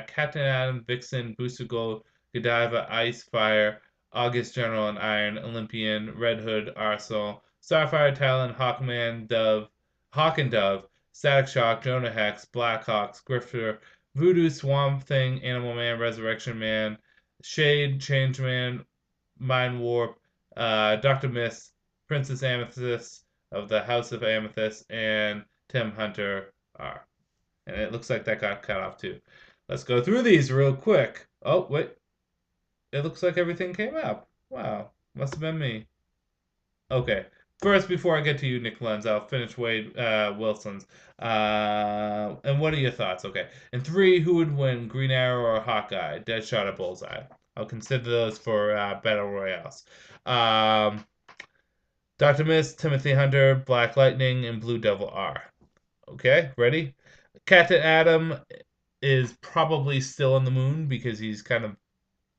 Captain Atom, Vixen, Booster Gold, Godiva, Ice, Fire, August General and Iron, Olympian, Red Hood, Arsenal, Starfire, Talon, Hawkman, Hawk and Dove, Static Shock, Jonah Hex, Blackhawks, Grifter, Voodoo, Swamp Thing, Animal Man, Resurrection Man, Shade, Changeman, Mind Warp, Dr. Mist, Princess Amethyst of the House of Amethyst, and Tim Hunter are. And it looks like that got cut off too. Let's go through these real quick. Oh, wait. It looks like everything came up. Wow. Must have been me. Okay. First, before I get to you, Nick Lenz, I'll finish Wade Wilson's. And what are your thoughts? Okay. And three, who would win, Green Arrow or Hawkeye? Deadshot or Bullseye? I'll consider those for Battle Royales. Um, Dr. Mist, Timothy Hunter, Black Lightning, and Blue Devil are. Okay, ready? Captain Atom is probably still on the moon because he's kind of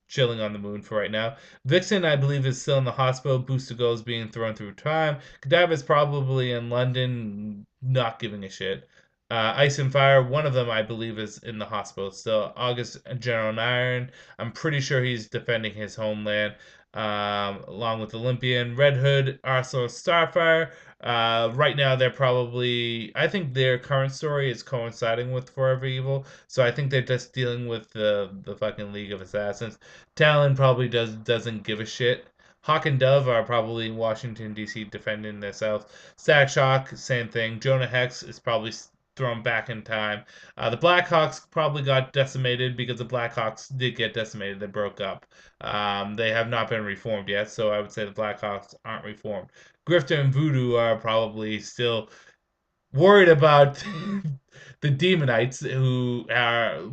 chilling on the moon for right now. Vixen, I believe, is still in the hospital. Booster Gold is being thrown through time. Godiva is probably in London, not giving a shit. Ice and Fire, one of them, I believe, is in the hospital still. August, General Iron, I'm pretty sure he's defending his homeland. Along with Olympian, Red Hood, Arsenal, Starfire. Right now, they're probably. I think their current story is coinciding with Forever Evil, so I think they're just dealing with the fucking League of Assassins. Talon probably doesn't give a shit. Hawk and Dove are probably in Washington D.C. defending themselves. Static Shock, same thing. Jonah Hex is probably thrown back in time. The Blackhawks probably got decimated because the Blackhawks did get decimated. They broke up. They have not been reformed yet, so I would say the Blackhawks aren't reformed. Grifter and Voodoo are probably still worried about the Demonites who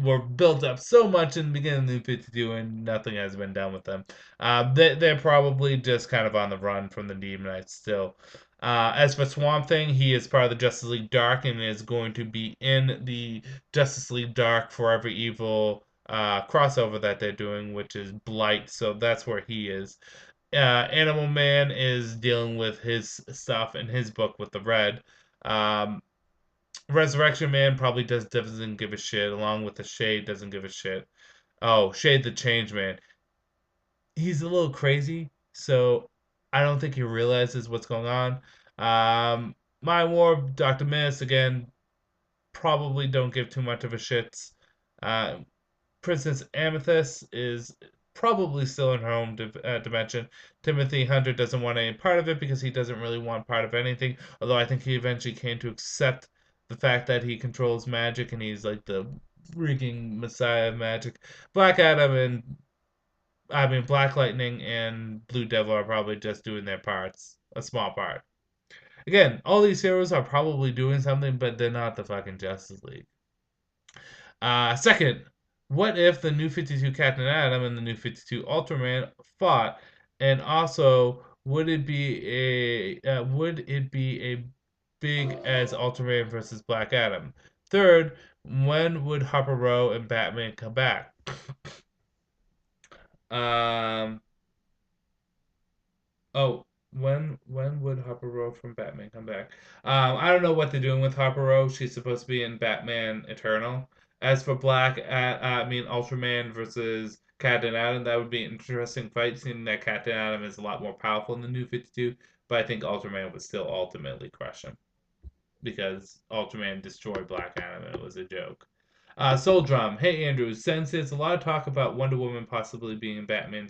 were built up so much in the beginning of New 52 and nothing has been done with them. They're probably just kind of on the run from the Demonites still. As for Swamp Thing, he is part of the Justice League Dark and is going to be in the Justice League Dark Forever Evil crossover that they're doing, which is Blight. So that's where he is. Animal Man is dealing with his stuff in his book with the Red. Um, Resurrection Man probably doesn't give a shit, along with the Shade doesn't give a shit. Oh, Shade the Change Man. He's a little crazy, so I don't think he realizes what's going on. Mind Warp, Dr. Miss, again, probably don't give too much of a shit. Uh, Princess Amethyst is probably still in her home dimension. Timothy Hunter doesn't want any part of it because he doesn't really want part of anything. Although I think he eventually came to accept the fact that he controls magic and he's like the freaking messiah of magic. Black Adam and Black Lightning and Blue Devil are probably just doing their parts, a small part. Again, all these heroes are probably doing something, but they're not the fucking Justice League. Second, what if the New 52 Captain Atom and the New 52 Ultraman fought? And also, would it be a big as Ultraman versus Black Adam? Third, when would Harper Row and Batman come back? Um, Oh, when would Harper Row from Batman come back? I don't know what they're doing with Harper Row. She's supposed to be in Batman Eternal. As for Ultraman versus Captain Atom, that would be an interesting fight, seeing that Captain Atom is a lot more powerful in the New 52. But I think Ultraman would still ultimately crush him because Ultraman destroyed Black Adam and it was a joke. Soul Drum. Hey Andrew, since there's a lot of talk about Wonder Woman possibly being Batman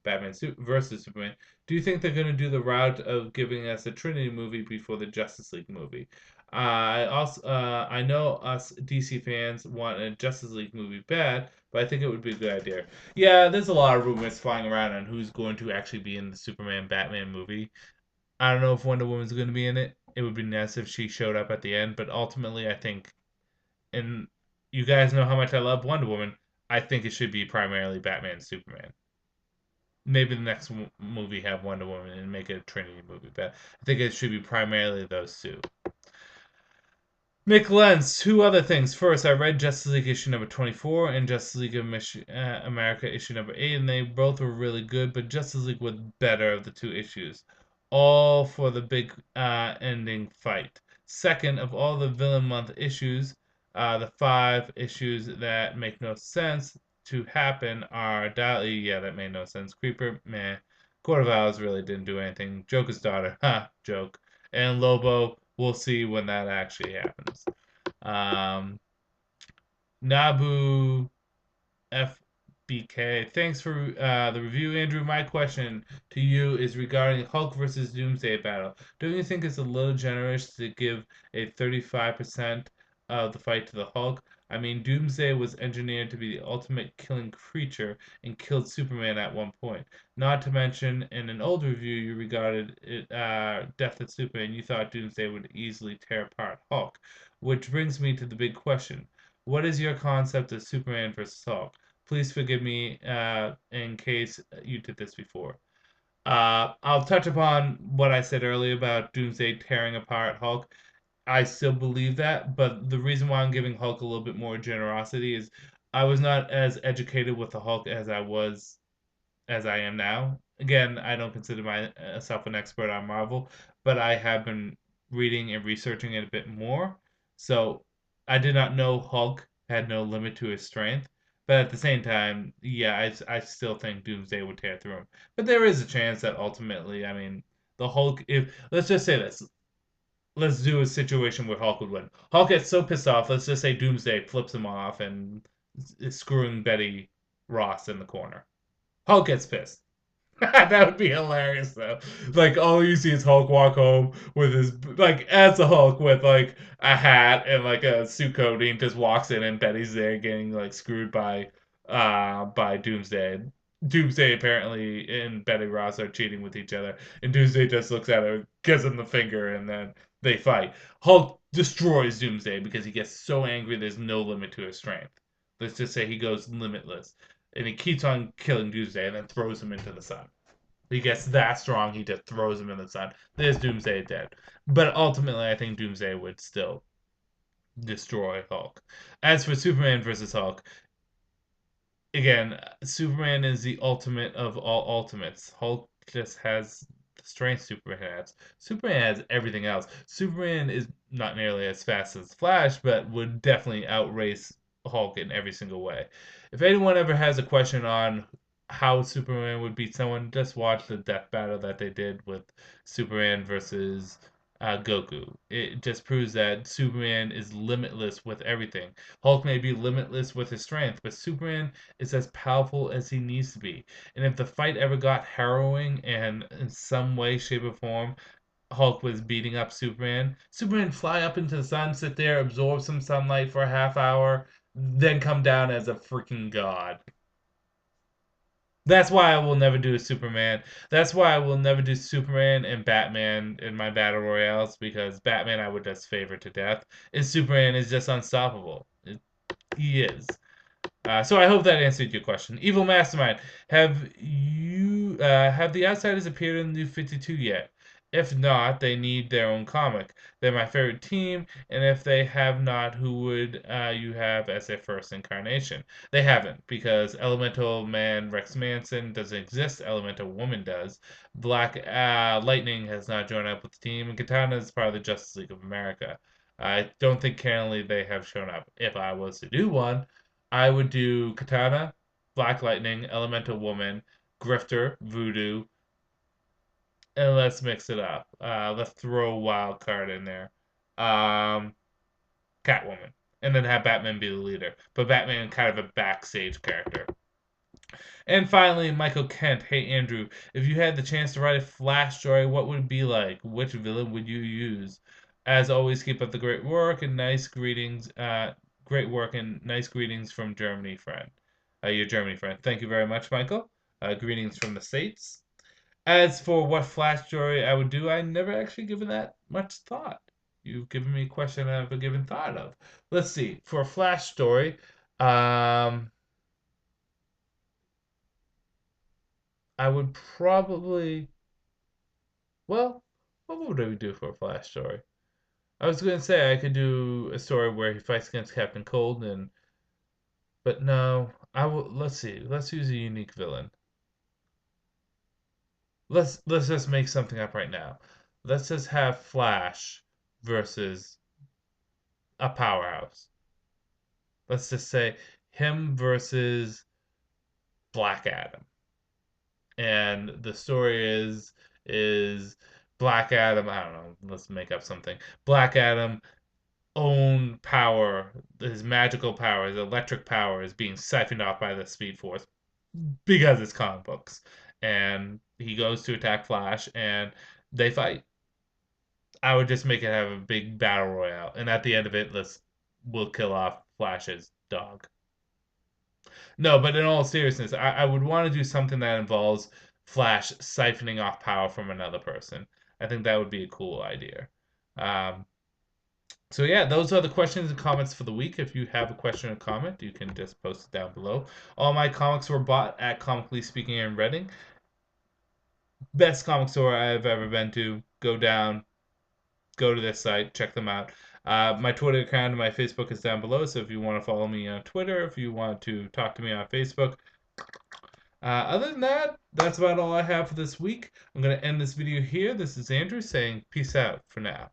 versus Superman, do you think they're going to do the route of giving us a Trinity movie before the Justice League movie? I know us DC fans want a Justice League movie bad, but I think it would be a good idea. Yeah, there's a lot of rumors flying around on who's going to actually be in the Superman Batman movie. I don't know if Wonder Woman's going to be in it. It would be nice if she showed up at the end, but ultimately, I think, and you guys know how much I love Wonder Woman, I think it should be primarily Batman and Superman. Maybe the next movie have Wonder Woman and make it a Trinity movie, but I think it should be primarily those two. Nick Lenz, two other things. First, I read Justice League issue number 24 and Justice League of America issue number 8, and they both were really good, but Justice League was better of the two issues. All for the big ending fight. Second, of all the Villain Month issues, the 5 issues that make no sense to happen are Dali, yeah, that made no sense. Creeper, meh. Court of Owls really didn't do anything. Joker's daughter, ha, joke. And Lobo, we'll see when that actually happens. Um, Nabu F. BK. Thanks for the review, Andrew. My question to you is regarding Hulk versus Doomsday battle. Don't you think it's a little generous to give a 35% of the fight to the Hulk? I mean, Doomsday was engineered to be the ultimate killing creature and killed Superman at one point. Not to mention, in an old review, you regarded it Death of Superman. You thought Doomsday would easily tear apart Hulk, which brings me to the big question: what is your concept of Superman versus Hulk? Please forgive me in case you did this before. I'll touch upon what I said earlier about Doomsday tearing apart Hulk. I still believe that, but the reason why I'm giving Hulk a little bit more generosity is I was not as educated with the Hulk as I am now. Again, I don't consider myself an expert on Marvel, but I have been reading and researching it a bit more. So I did not know Hulk had no limit to his strength. But at the same time, yeah, I still think Doomsday would tear through him. But there is a chance that ultimately, I mean, the Hulk, if let's just say this, let's do a situation where Hulk would win. Hulk gets so pissed off, let's just say Doomsday flips him off and is screwing Betty Ross in the corner. Hulk gets pissed. That would be hilarious though. Like all you see is Hulk walk home with his like as a Hulk with like a hat and like a suit coating, just walks in and Betty's there getting like screwed by Doomsday. Doomsday apparently and Betty Ross are cheating with each other, and Doomsday just looks at her, gives him the finger, and then they fight. Hulk destroys Doomsday because he gets so angry there's no limit to his strength. Let's just say he goes limitless and he keeps on killing Doomsday and then throws him into the sun. He gets that strong, he just throws him in the sun. There's Doomsday dead. But ultimately, I think Doomsday would still destroy Hulk. As for Superman versus Hulk, again, Superman is the ultimate of all ultimates. Hulk just has the strength Superman has. Superman has everything else. Superman is not nearly as fast as Flash, but would definitely outrace Hulk in every single way. If anyone ever has a question on how Superman would beat someone, just watch the death battle that they did with Superman versus Goku. It just proves that Superman is limitless with everything. Hulk may be limitless with his strength, but Superman is as powerful as he needs to be. And if the fight ever got harrowing and in some way, shape, or form, Hulk was beating up Superman, Superman fly up into the sun, sit there, absorb some sunlight for a half hour, then come down as a freaking god. That's why I will never do a Superman. That's why I will never do Superman and Batman in my battle royales because Batman I would just favor to death, and Superman is just unstoppable. He is. So I hope that answered your question. Evil Mastermind, have the Outsiders appeared in the New 52 yet? If not, they need their own comic. They're my favorite team, and if they have not, who would you have as their first incarnation? They haven't, because Elemental Man Rex Manson doesn't exist. Elemental Woman does. Black Lightning has not joined up with the team, and Katana is part of the Justice League of America. I don't think currently they have shown up. If I was to do one, I would do Katana, Black Lightning, Elemental Woman, Grifter, Voodoo, and let's mix it up. Let's throw a wild card in there. Um, Catwoman. And then have Batman be the leader. But Batman kind of a backstage character. And finally, Michael Kent. Hey, Andrew, if you had the chance to write a Flash story, what would it be like? Which villain would you use? As always, keep up the great work and nice greetings. Great work and nice greetings from Germany, friend. Your Germany friend. Thank you very much, Michael. Greetings from the States. As for what Flash story I would do, I never actually given that much thought. You've given me a question I've given thought of. Let's see. For a Flash story, um, I would probably. Well, what would I do for a Flash story? I was going to say I could do a story where he fights against Captain Cold, and but no, I will. Let's see. Let's use a unique villain. Let's just make something up right now. Let's just have Flash versus a powerhouse. Let's just say him versus Black Adam. And the story is Black Adam, I don't know, let's make up something. Black Adam own power, his magical power, his electric power is being siphoned off by the Speed Force. because it's comic books. And he goes to attack Flash, and they fight. I would just make it have a big battle royale, and at the end of it, we'll kill off Flash's dog. No, but in all seriousness, I would want to do something that involves Flash siphoning off power from another person. I think that would be a cool idea. Um, so yeah, those are the questions and comments for the week. If you have a question or comment, you can just post it down below. All my comics were bought at Comically Speaking in Reading. Best comic store I've ever been to. Go to this site, check them out. My Twitter account and my Facebook is down below, so if you want to follow me on Twitter, if you want to talk to me on Facebook. Other than that, that's about all I have for this week. I'm going to end this video here. This is Andrew saying peace out for now.